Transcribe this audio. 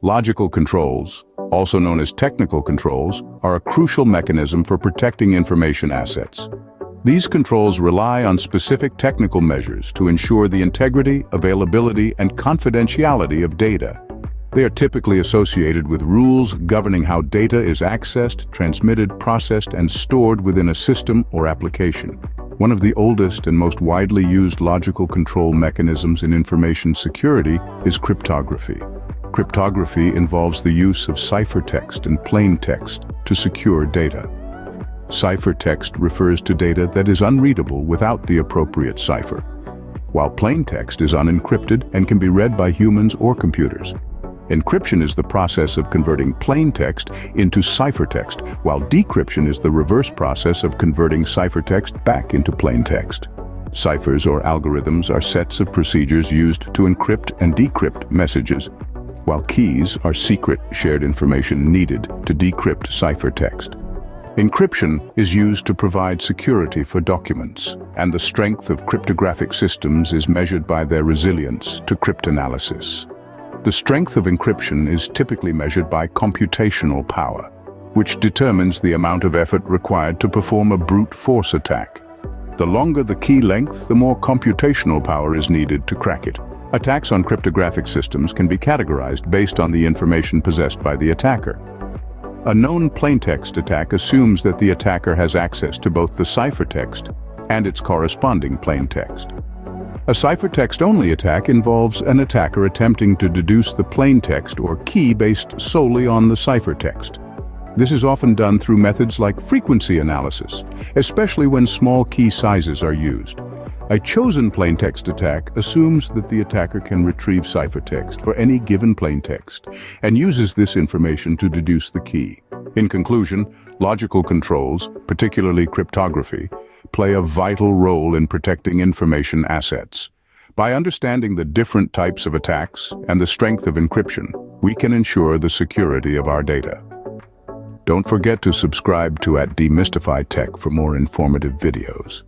Logical controls, also known as technical controls, are a crucial mechanism for protecting information assets. These controls rely on specific technical measures to ensure the integrity, availability, and confidentiality of data. They are typically associated with rules governing how data is accessed, transmitted, processed, and stored within a system or application. One of the oldest and most widely used logical control mechanisms in information security is cryptography. Cryptography involves the use of ciphertext and plain text to secure data. Ciphertext refers to data that is unreadable without the appropriate cipher, while plain text is unencrypted and can be read by humans or computers. Encryption is the process of converting plain text into ciphertext, while decryption is the reverse process of converting ciphertext back into plain text. Ciphers or algorithms are sets of procedures used to encrypt and decrypt messages, while keys are secret, shared information needed to decrypt ciphertext. Encryption is used to provide security for documents, and the strength of cryptographic systems is measured by their resilience to cryptanalysis. The strength of encryption is typically measured by computational power, which determines the amount of effort required to perform a brute force attack. The longer the key length, the more computational power is needed to crack it. Attacks on cryptographic systems can be categorized based on the information possessed by the attacker. A known plaintext attack assumes that the attacker has access to both the ciphertext and its corresponding plaintext. A ciphertext-only attack involves an attacker attempting to deduce the plaintext or key based solely on the ciphertext. This is often done through methods like frequency analysis, especially when small key sizes are used. A chosen plaintext attack assumes that the attacker can retrieve ciphertext for any given plaintext and uses this information to deduce the key. In conclusion, logical controls, particularly cryptography, play a vital role in protecting information assets. By understanding the different types of attacks and the strength of encryption, we can ensure the security of our data. Don't forget to subscribe to @Demystify Tech for more informative videos.